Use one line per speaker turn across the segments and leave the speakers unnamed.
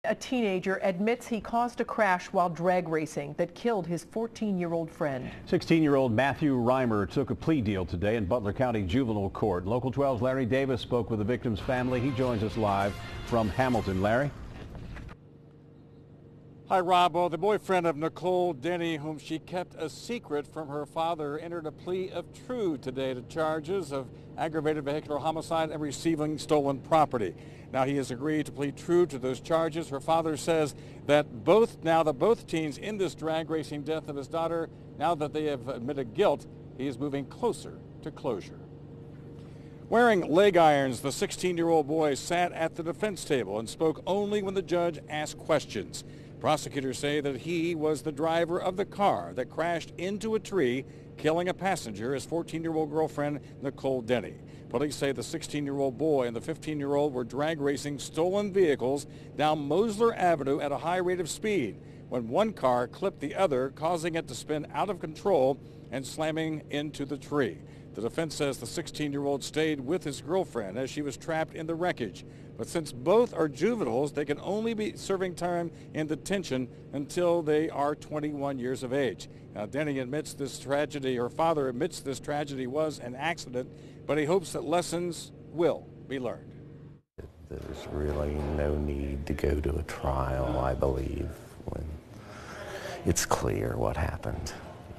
A teenager admits he caused a crash while drag racing that killed his 14-year-old friend.
16-year-old Matthew Reimer took a plea deal today in Butler County Juvenile Court. Local 12's Larry Davis spoke with the victim's family. He joins us live from Hamilton. Larry?
Hi, Rob. Well, the boyfriend of Nicole Denney, whom she kept a secret from her father, entered a plea of true today to charges of aggravated vehicular homicide and receiving stolen property. Now, he has agreed to plead true to those charges. Her father says that both teens in this drag racing death of his daughter, now that they have admitted guilt, he is moving closer to closure. Wearing leg irons, the 16-year-old boy sat at the defense table and spoke only when the judge asked questions. Prosecutors say that he was the driver of the car that crashed into a tree, killing a passenger, his 14-year-old girlfriend, Nicole Denney. Police say the 16-year-old boy and the 15-year-old were drag racing stolen vehicles down Mosler Avenue at a high rate of speed when one car clipped the other, causing it to spin out of control and slamming into the tree. The defense says the 16-year-old stayed with his girlfriend as she was trapped in the wreckage. But since both are juveniles, they can only be serving time in detention until they are 21 years of age. Now, Denney admits this tragedy, her father admits this tragedy was an accident, but he hopes that lessons will be learned.
There's really no need to go to a trial, I believe, when it's clear what happened,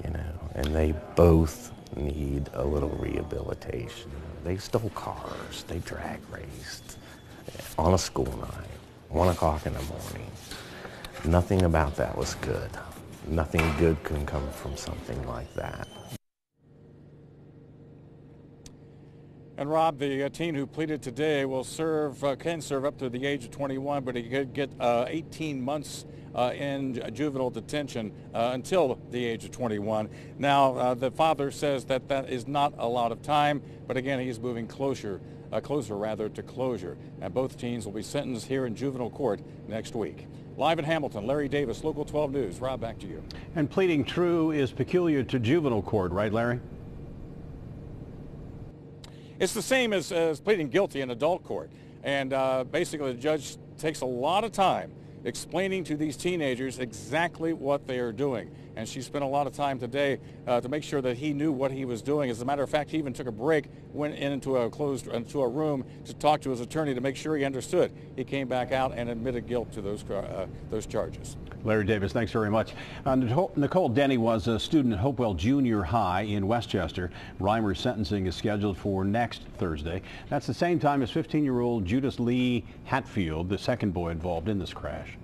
you know, and they both need a little rehabilitation. They stole cars, they drag raced on a school night, 1 o'clock in the morning. Nothing about that was good. Nothing good can come from something like that.
And Rob, the teen who pleaded today will can serve up to the age of 21, but he could get 18 months in juvenile detention until the age of 21. Now, the father says that that is not a lot of time, but again, he's moving closer to closure. And both teens will be sentenced here in juvenile court next week. Live in Hamilton, Larry Davis, Local 12 News. Rob, back to you.
And pleading true is peculiar to juvenile court, right, Larry?
It's the same as pleading guilty in adult court. And basically, the judge takes a lot of time explaining to these teenagers exactly what they are doing. And she spent a lot of time today to make sure that he knew what he was doing. As a matter of fact, he even took a break, went into a room to talk to his attorney to make sure he understood. He came back out and admitted guilt to those charges.
Larry Davis, thanks very much. Nicole Denney was a student at Hopewell Junior High in Westchester. Reimer's sentencing is scheduled for next Thursday. That's the same time as 15-year-old Judas Lee Hatfield, the second boy involved in this crash.